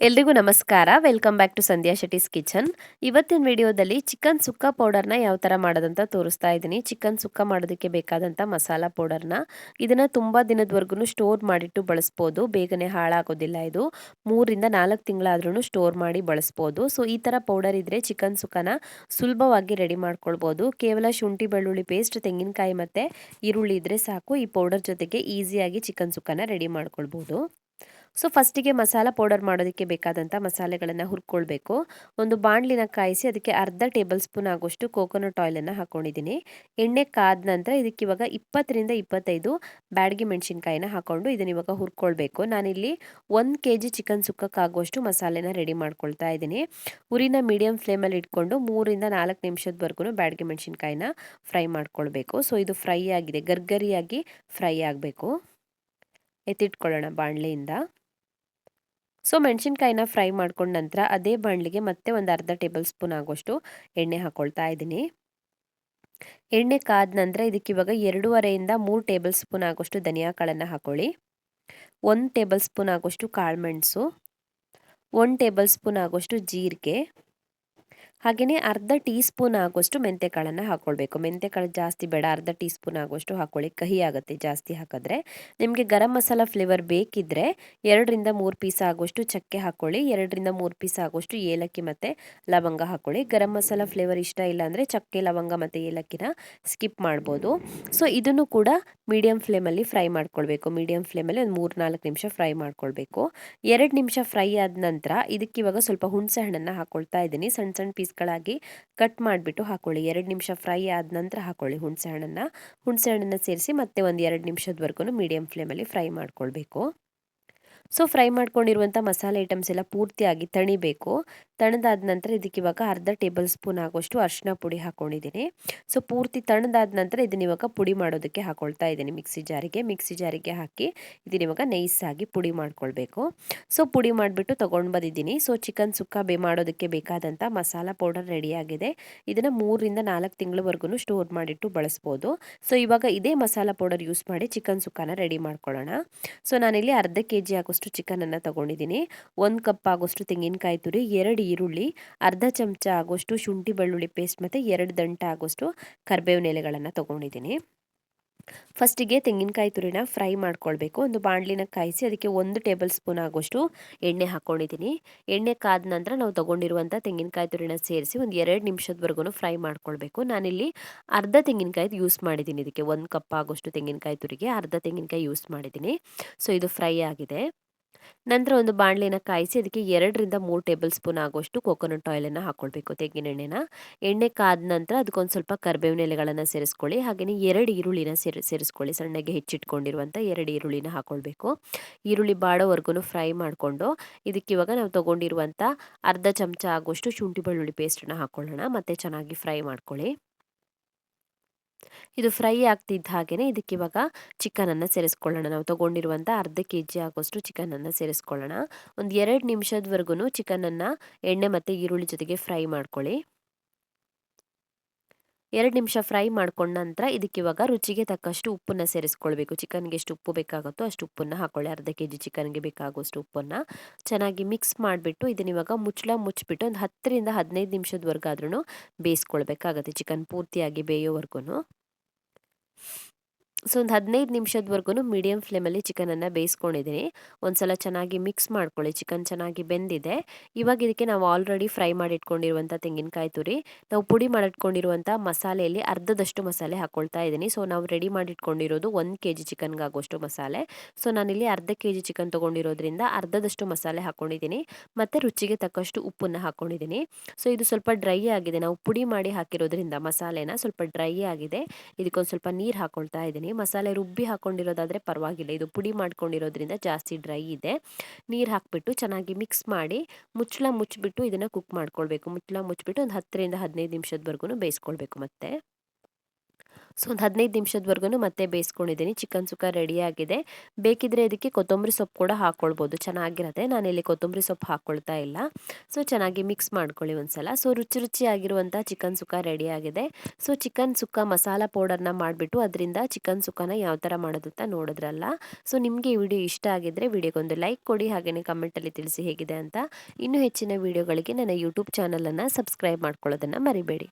ಎಲ್ರಿಗೂ ನಮಸ್ಕಾರ. Welcome back to Sandhya Shetty's kitchen. ಇವತ್ತಿನ ವಿಡಿಯೋದಲ್ಲಿ ಚಿಕನ್ ಸುಕ್ಕ ಪೌಡರ್ನ ಯಾವ ಥರ ಮಾಡೋದಂತ ತೋರಿಸ್ತಾ ಇದ್ದೀನಿ. ಚಿಕನ್ ಸುಕ್ಕ ಮಾಡೋದಕ್ಕೆ ಬೇಕಾದಂಥ ಮಸಾಲ ಪೌಡರ್ನ ಇದನ್ನು ತುಂಬ ದಿನದವರೆಗೂ ಸ್ಟೋರ್ ಮಾಡಿಟ್ಟು ಬಳಸ್ಬೋದು. ಬೇಗನೆ ಹಾಳಾಗೋದಿಲ್ಲ. ಇದು 3 ರಿಂದ 4 ತಿಂಗಳಾದ್ರೂ ಸ್ಟೋರ್ ಮಾಡಿ ಬಳಸ್ಬೋದು. ಸೊ ಈ ಥರ ಪೌಡರ್ ಇದ್ದರೆ ಚಿಕನ್ ಸುಕ್ಕನ ಸುಲಭವಾಗಿ ರೆಡಿ ಮಾಡ್ಕೊಳ್ಬೋದು. ಕೇವಲ ಶುಂಠಿ ಬೆಳ್ಳುಳ್ಳಿ ಪೇಸ್ಟ್, ತೆಂಗಿನಕಾಯಿ ಮತ್ತು ಈರುಳ್ಳಿ ಇದ್ದರೆ ಸಾಕು. ಈ ಪೌಡರ್ ಜೊತೆಗೆ ಈಸಿಯಾಗಿ ಚಿಕನ್ ಸುಕ್ಕನ ರೆಡಿ ಮಾಡ್ಕೊಳ್ಬೋದು. ಸೊ ಫಸ್ಟಿಗೆ ಮಸಾಲ ಪೌಡರ್ ಮಾಡೋದಕ್ಕೆ ಬೇಕಾದಂಥ ಮಸಾಲೆಗಳನ್ನು ಹುರ್ಕೊಳ್ಬೇಕು. ಒಂದು ಬಾಣಲಿನ ಕಾಯಿಸಿ ಅದಕ್ಕೆ ಅರ್ಧ ಟೇಬಲ್ ಸ್ಪೂನ್ ಆಗುವಷ್ಟು ಕೋಕೋನಟ್ ಆಯಿಲನ್ನು ಹಾಕ್ಕೊಂಡಿದ್ದೀನಿ. ಎಣ್ಣೆ ಕಾದ ನಂತರ ಇದಕ್ಕೆ ಇವಾಗ 20 ರಿಂದ 25 ಬ್ಯಾಡಗಿ ಮೆಣಸಿನ್ಕಾಯಿನ ಹಾಕ್ಕೊಂಡು ಇದನ್ನ ಇವಾಗ ಹುರ್ಕೊಳ್ಬೇಕು. ನಾನಿಲ್ಲಿ 1 kg ಚಿಕನ್ ಸುಕ್ಕಕ್ಕಾಗುವಷ್ಟು ಮಸಾಲೆನ ರೆಡಿ ಮಾಡ್ಕೊಳ್ತಾ ಇದ್ದೀನಿ. ಉರಿನ ಮೀಡಿಯಂ ಫ್ಲೇಮಲ್ಲಿ ಇಟ್ಕೊಂಡು 3 ರಿಂದ 4 ನಿಮಿಷದವರೆಗೂ ಬ್ಯಾಡಗಿ ಮೆಣಸಿನ್ಕಾಯಿನ ಫ್ರೈ ಮಾಡ್ಕೊಳ್ಬೇಕು. ಸೊ ಇದು ಫ್ರೈ ಆಗಿದೆ, ಗರ್ಗರಿಯಾಗಿ ಫ್ರೈ ಆಗಬೇಕು. ಎತ್ತಿಟ್ಕೊಳ್ಳೋಣ ಬಾಣಲೆಯಿಂದ. ಸೊ ಮೆಣಸಿನ್ಕಾಯಿನ ಫ್ರೈ ಮಾಡ್ಕೊಂಡ ನಂತರ ಅದೇ ಬಾಣಲಿಗೆ ಮತ್ತೆ ಒಂದು ಅರ್ಧ ಟೇಬಲ್ ಸ್ಪೂನ್ ಆಗುವಷ್ಟು ಎಣ್ಣೆ ಹಾಕ್ಕೊಳ್ತಾ ಇದ್ದೀನಿ. ಎಣ್ಣೆ ಕಾದ ನಂತರ ಇದಕ್ಕೆ ಇವಾಗ 2.5 ರಿಂದ 3 ಟೇಬಲ್ ಸ್ಪೂನ್ ಆಗುವಷ್ಟು ಧನಿಯಾ ಕಾಳನ್ನು ಹಾಕೊಳ್ಳಿ. 1 ಟೇಬಲ್ ಸ್ಪೂನ್ ಆಗುವಷ್ಟು ಕಾಳುಮೆಣಸು, 1 ಟೇಬಲ್ ಸ್ಪೂನ್ ಆಗುವಷ್ಟು ಜೀರಿಗೆ, ಹಾಗೆಯೇ ಅರ್ಧ ಟೀ ಸ್ಪೂನ್ ಆಗುವಷ್ಟು ಮೆಂತೆಕಾಳನ್ನು ಹಾಕ್ಕೊಳ್ಬೇಕು. ಮೆಂತೆಕಾಳು ಜಾಸ್ತಿ ಬೇಡ, ಅರ್ಧ ಟೀ ಸ್ಪೂನ್ ಆಗುವಷ್ಟು ಹಾಕ್ಕೊಳ್ಳಿ, ಕಹಿ ಆಗುತ್ತೆ ಜಾಸ್ತಿ ಹಾಕಿದ್ರೆ. ನಿಮಗೆ ಗರಂ ಮಸಾಲ ಫ್ಲೇವರ್ ಬೇಕಿದ್ದರೆ 2 ರಿಂದ 3 ಪೀಸ್ ಆಗುವಷ್ಟು ಚಕ್ಕೆ ಹಾಕ್ಕೊಳ್ಳಿ, 2 ರಿಂದ 3 ಪೀಸ್ ಆಗುವಷ್ಟು ಏಲಕ್ಕಿ ಮತ್ತು ಲವಂಗ ಹಾಕ್ಕೊಳ್ಳಿ. ಗರಂ ಮಸಾಲ ಫ್ಲೇವರ್ ಇಷ್ಟ ಇಲ್ಲ ಅಂದರೆ ಚಕ್ಕೆ, ಲವಂಗ ಮತ್ತು ಏಲಕ್ಕಿನ ಸ್ಕಿಪ್ ಮಾಡ್ಬೋದು. ಸೊ ಇದನ್ನು ಕೂಡ ಮೀಡಿಯಂ ಫ್ಲೇಮಲ್ಲಿ ಫ್ರೈ ಮಾಡ್ಕೊಳ್ಬೇಕು. ಮೀಡಿಯಂ ಫ್ಲೇಮಲ್ಲಿ ಒಂದು 3-4 ನಿಮಿಷ ಫ್ರೈ ಮಾಡ್ಕೊಳ್ಬೇಕು. 2 ನಿಮಿಷ ಫ್ರೈ ಆದ ನಂತರ ಇದಕ್ಕೆ ಇವಾಗ ಸ್ವಲ್ಪ ಹುಣಸೆ ಹಣ್ಣನ್ನು ಹಾಕ್ಕೊಳ್ತಾ ಇದ್ದೀನಿ. ಸಣ್ಣ ಸಣ್ಣ ಪೀಸ್ಗಳಾಗಿ ಕಟ್ ಮಾಡಿಬಿಟ್ಟು ಹಾಕ್ಕೊಳ್ಳಿ. 2 ನಿಮಿಷ ಫ್ರೈ ಆದ ನಂತರ ಹಾಕ್ಕೊಳ್ಳಿ ಹುಣಸೆ ಹಣ್ಣನ್ನು ಸೇರಿಸಿ ಮತ್ತೆ ಒಂದು 2 ನಿಮಿಷದವರೆಗೂ ಮೀಡಿಯಂ ಫ್ಲೇಮಲ್ಲಿ ಫ್ರೈ ಮಾಡ್ಕೊಳ್ಬೇಕು. ಸೊ ಫ್ರೈ ಮಾಡ್ಕೊಂಡಿರುವಂಥ ಮಸಾಲೆ ಐಟಮ್ಸ್ ಎಲ್ಲ ಪೂರ್ತಿಯಾಗಿ ತಣಿಬೇಕು. ತಣ್ಣದಾದ ನಂತರ ಇದಕ್ಕೆ ಇವಾಗ ಅರ್ಧ ಟೇಬಲ್ ಸ್ಪೂನ್ ಆಗುವಷ್ಟು ಅರಿಶಿನ ಪುಡಿ ಹಾಕ್ಕೊಂಡಿದ್ದೀನಿ. ಸೊ ಪೂರ್ತಿ ತಣ್ಣದಾದ ನಂತರ ಇದನ್ನ ಇವಾಗ ಪುಡಿ ಮಾಡೋದಕ್ಕೆ ಹಾಕ್ಕೊಳ್ತಾ ಇದ್ದೀನಿ. ಮಿಕ್ಸಿ ಜಾರಿಗೆ ಹಾಕಿ ಇದನ್ನ ಇವಾಗ ನೈಸಾಗಿ ಪುಡಿ ಮಾಡ್ಕೊಳ್ಬೇಕು. ಸೊ ಪುಡಿ ಮಾಡಿಬಿಟ್ಟು ತೊಗೊಂಡು ಬಂದಿದ್ದೀನಿ. ಸೊ ಚಿಕನ್ ಸುಕ್ಕ ಮಾಡೋದಕ್ಕೆ ಬೇಕಾದಂಥ ಮಸಾಲ ಪೌಡರ್ ರೆಡಿಯಾಗಿದೆ. ಇದನ್ನು 3 ರಿಂದ 4 ತಿಂಗಳವರೆಗೂ ಸ್ಟೋರ್ ಮಾಡಿಟ್ಟು ಬಳಸ್ಬೋದು. ಸೊ ಇವಾಗ ಇದೇ ಮಸಾಲ ಪೌಡರ್ ಯೂಸ್ ಮಾಡಿ ಚಿಕನ್ ಸುಕ್ಕನ ರೆಡಿ ಮಾಡ್ಕೊಳ್ಳೋಣ. ಸೊ ನಾನಿಲ್ಲಿ ಅರ್ಧ kg ಆಗುವಷ್ಟು ಚಿಕನನ್ನು ತಗೊಂಡಿದ್ದೀನಿ. 1 ಕಪ್ ಆಗುವಷ್ಟು ತೆಂಗಿನಕಾಯಿ ತುರಿ, 2 ಈರುಳ್ಳಿ, ಅರ್ಧ ಚಮಚ ಆಗುವಷ್ಟು ಶುಂಠಿ ಬೆಳ್ಳುಳ್ಳಿ ಪೇಸ್ಟ್ ಮತ್ತು 2 ದಂಟ ಆಗುವಷ್ಟು ಕರಿಬೇವಿನ ಎಲೆಗಳನ್ನು ತಗೊಂಡಿದ್ದೀನಿ. ಫಸ್ಟಿಗೆ ತೆಂಗಿನಕಾಯಿ ತುರಿನ ಫ್ರೈ ಮಾಡ್ಕೊಳ್ಬೇಕು. ಒಂದು ಬಾಣಲಿನ ಕಾಯಿಸಿ ಅದಕ್ಕೆ 1 ಟೇಬಲ್ ಸ್ಪೂನ್ ಆಗುವಷ್ಟು ಎಣ್ಣೆ ಹಾಕ್ಕೊಂಡಿದ್ದೀನಿ. ಎಣ್ಣೆ ಕಾದ ನಂತರ ನಾವು ತಗೊಂಡಿರುವಂಥ ತೆಂಗಿನಕಾಯಿ ತುರಿನ ಸೇರಿಸಿ ಒಂದು 2 ನಿಮಿಷದವರೆಗೂ ಫ್ರೈ ಮಾಡ್ಕೊಳ್ಬೇಕು. ನಾನಿಲ್ಲಿ ಅರ್ಧ ತೆಂಗಿನಕಾಯಿ ಯೂಸ್ ಮಾಡಿದ್ದೀನಿ. ಇದಕ್ಕೆ 1 ಕಪ್ ಆಗುವಷ್ಟು ತೆಂಗಿನಕಾಯಿ ತುರಿಗೆ ಅರ್ಧ ತೆಂಗಿನಕಾಯಿ ಯೂಸ್ ಮಾಡಿದ್ದೀನಿ. ಸೊ ಇದು ಫ್ರೈ ಆಗಿದೆ. ನಂತರ ಒಂದು ಬಾಣಲೆನ ಕಾಯಿಸಿ ಅದಕ್ಕೆ 2 ರಿಂದ 3 ಟೇಬಲ್ ಸ್ಪೂನ್ ಆಗುವಷ್ಟು ಕೋಕೋನಟ್ ಆಯಿಲನ್ನು ಹಾಕ್ಕೊಳ್ಬೇಕು, ತೆಂಗಿನ ಎಣ್ಣೆನ. ಎಣ್ಣೆ ಕಾದ ನಂತರ ಅದಕ್ಕೊಂದು ಸ್ವಲ್ಪ ಕರಿಬೇವಿನ ಎಲೆಗಳನ್ನು ಸೇರಿಸ್ಕೊಳ್ಳಿ. ಹಾಗೆಯೇ 2 ಈರುಳ್ಳಿನ ಸೇರಿಸ್ಕೊಳ್ಳಿ. ಸಣ್ಣಗೆ ಹೆಚ್ಚಿಟ್ಕೊಂಡಿರುವಂಥ 2 ಈರುಳ್ಳಿನ ಹಾಕ್ಕೊಳ್ಬೇಕು. ಈರುಳ್ಳಿ ಬಾಡೋವರೆಗೂ ಫ್ರೈ ಮಾಡಿಕೊಂಡು ಇದಕ್ಕೆ ಇವಾಗ ನಾವು ತೊಗೊಂಡಿರುವಂಥ ಅರ್ಧ ಚಮಚ ಆಗುವಷ್ಟು ಶುಂಠಿ ಬೆಳ್ಳುಳ್ಳಿ ಪೇಸ್ಟನ್ನು ಹಾಕ್ಕೊಳ್ಳೋಣ. ಮತ್ತು ಚೆನ್ನಾಗಿ ಫ್ರೈ ಮಾಡ್ಕೊಳ್ಳಿ. ಇದು ಫ್ರೈ ಆಗ್ತಿದ್ದ ಹಾಗೆಯೇ ಇದಕ್ಕೆ ಇವಾಗ ಚಿಕನನ್ನು ಸೇರಿಸ್ಕೊಳ್ಳೋಣ. ನಾವು ತೊಗೊಂಡಿರುವಂಥ ಅರ್ಧ kg ಆಗುವಷ್ಟು ಚಿಕನನ್ನು ಸೇರಿಸ್ಕೊಳ್ಳೋಣ. ಒಂದು 2 ನಿಮಿಷದವರೆಗೂ ಚಿಕನನ್ನು ಎಣ್ಣೆ ಮತ್ತು ಈರುಳ್ಳಿ ಜೊತೆಗೆ ಫ್ರೈ ಮಾಡ್ಕೊಳ್ಳಿ. 2 ನಿಮಿಷ ಫ್ರೈ ಮಾಡ್ಕೊಂಡ ನಂತರ ಇದಕ್ಕೆ ಇವಾಗ ರುಚಿಗೆ ತಕ್ಕಷ್ಟು ಉಪ್ಪನ್ನು ಸೇರಿಸ್ಕೊಳ್ಬೇಕು. ಚಿಕನ್ಗೆ ಎಷ್ಟು ಉಪ್ಪು ಬೇಕಾಗುತ್ತೋ ಅಷ್ಟು ಉಪ್ಪನ್ನು ಹಾಕ್ಕೊಳ್ಳಿ. ಅರ್ಧ kg ಚಿಕನ್ಗೆ ಬೇಕಾಗುವಷ್ಟು ಉಪ್ಪನ್ನು ಚೆನ್ನಾಗಿ ಮಿಕ್ಸ್ ಮಾಡಿಬಿಟ್ಟು ಇದನ್ನ ಇವಾಗ ಮುಚ್ಚಿಬಿಟ್ಟು ಒಂದು 10 ರಿಂದ 15 ನಿಮಿಷದವರೆಗಾದ್ರೂ ಬೇಯಿಸ್ಕೊಳ್ಬೇಕಾಗತ್ತೆ, ಚಿಕನ್ ಪೂರ್ತಿಯಾಗಿ ಬೇಯೋವರೆಗೂ. ಸೊ ಒಂದು 15 ನಿಮಿಷದವರೆಗೂ ಮೀಡಿಯಂ ಫ್ಲೇಮಲ್ಲಿ ಚಿಕನನ್ನು ಬೇಯಿಸ್ಕೊಂಡಿದ್ದೀನಿ. ಒಂದ್ಸಲ ಚೆನ್ನಾಗಿ ಮಿಕ್ಸ್ ಮಾಡ್ಕೊಳ್ಳಿ. ಚಿಕನ್ ಚೆನ್ನಾಗಿ ಬೆಂದಿದೆ. ಇವಾಗ ಇದಕ್ಕೆ ನಾವು ಆಲ್ರೆಡಿ ಫ್ರೈ ಮಾಡಿ ಇಟ್ಕೊಂಡಿರುವಂಥ ತೆಂಗಿನಕಾಯಿ ತುರಿ, ನಾವು ಪುಡಿ ಮಾಡಿಟ್ಕೊಂಡಿರುವಂಥ ಮಸಾಲೆಯಲ್ಲಿ ಅರ್ಧದಷ್ಟು ಮಸಾಲೆ ಹಾಕ್ಕೊಳ್ತಾ ಇದ್ದೀನಿ. ಸೊ ನಾವು ರೆಡಿ ಮಾಡಿಟ್ಕೊಂಡಿರೋದು 1 kg ಚಿಕನ್ಗೆ ಆಗುವಷ್ಟು ಮಸಾಲೆ. ಸೊ ನಾನಿಲ್ಲಿ ಅರ್ಧ kg ಚಿಕನ್ ತೊಗೊಂಡಿರೋದ್ರಿಂದ ಅರ್ಧದಷ್ಟು ಮಸಾಲೆ ಹಾಕ್ಕೊಂಡಿದ್ದೀನಿ. ಮತ್ತು ರುಚಿಗೆ ತಕ್ಕಷ್ಟು ಉಪ್ಪನ್ನು ಹಾಕ್ಕೊಂಡಿದ್ದೀನಿ. ಸೊ ಇದು ಸ್ವಲ್ಪ ಡ್ರೈ ಆಗಿದೆ, ನಾವು ಪುಡಿ ಮಾಡಿ ಹಾಕಿರೋದ್ರಿಂದ ಮಸಾಲೆನ ಸ್ವಲ್ಪ ಡ್ರೈ ಆಗಿದೆ. ಇದಕ್ಕೊಂದು ಸ್ವಲ್ಪ ನೀರು ಹಾಕ್ಕೊಳ್ತಾ ಇದ್ದೀನಿ. ಮಸಾಲೆ ರುಬ್ಬಿ ಹಾಕ್ಕೊಂಡಿರೋದಾದರೆ ಪರವಾಗಿಲ್ಲ, ಇದು ಪುಡಿ ಮಾಡ್ಕೊಂಡಿರೋದ್ರಿಂದ ಜಾಸ್ತಿ ಡ್ರೈ ಇದೆ. ನೀರು ಹಾಕಿಬಿಟ್ಟು ಚೆನ್ನಾಗಿ ಮಿಕ್ಸ್ ಮಾಡಿ ಮುಚ್ಚಿಬಿಟ್ಟು ಇದನ್ನು ಕುಕ್ ಮಾಡ್ಕೊಳ್ಬೇಕು. ಮುಚ್ಚಿಬಿಟ್ಟು ಒಂದು 10 ರಿಂದ 15 ನಿಮಿಷದವರೆಗೂ ಬೇಯಿಸ್ಕೊಳ್ಬೇಕು. ಮತ್ತೆ ಸೊ ಒಂದು 15 ನಿಮಿಷದವರೆಗೂ ಮತ್ತೆ ಬೇಯಿಸ್ಕೊಂಡಿದ್ದೀನಿ. ಚಿಕನ್ ಸುಕ್ಕ ರೆಡಿಯಾಗಿದೆ. ಬೇಕಿದ್ರೆ ಇದಕ್ಕೆ ಕೊತ್ತಂಬರಿ ಸೊಪ್ಪು ಕೂಡ ಹಾಕ್ಕೊಳ್ಬೋದು, ಚೆನ್ನಾಗಿರುತ್ತೆ. ನಾನಿಲ್ಲಿ ಕೊತ್ತಂಬರಿ ಸೊಪ್ಪು ಹಾಕ್ಕೊಳ್ತಾ ಇಲ್ಲ. ಸೊ ಚೆನ್ನಾಗಿ ಮಿಕ್ಸ್ ಮಾಡ್ಕೊಳ್ಳಿ ಒಂದ್ಸಲ. ಸೊ ರುಚಿಯಾಗಿರುವಂಥ ಚಿಕನ್ ಸುಕ್ಕ ರೆಡಿಯಾಗಿದೆ. ಸೊ ಚಿಕನ್ ಸುಕ್ಕ ಮಸಾಲ ಪೌಡರ್ನ ಮಾಡಿಬಿಟ್ಟು ಅದರಿಂದ ಚಿಕನ್ ಸುಕ್ಕನ ಯಾವ ಥರ ಮಾಡೋದು ಅಂತ ನೋಡಿದ್ರಲ್ಲ. ಸೊ ನಿಮಗೆ ಈ ವಿಡಿಯೋ ಇಷ್ಟ ಆಗಿದ್ರೆ ವಿಡಿಯೋಗೊಂದು ಲೈಕ್ ಕೊಡಿ, ಹಾಗೆಯೇ ಕಮೆಂಟಲ್ಲಿ ತಿಳಿಸಿ ಹೇಗಿದೆ ಅಂತ. ಇನ್ನೂ ಹೆಚ್ಚಿನ ವಿಡಿಯೋಗಳಿಗೆ ನನ್ನ ಯೂಟ್ಯೂಬ್ ಚಾನಲನ್ನು ಸಬ್ಸ್ಕ್ರೈಬ್ ಮಾಡ್ಕೊಳ್ಳೋದನ್ನು ಮರಿಬೇಡಿ.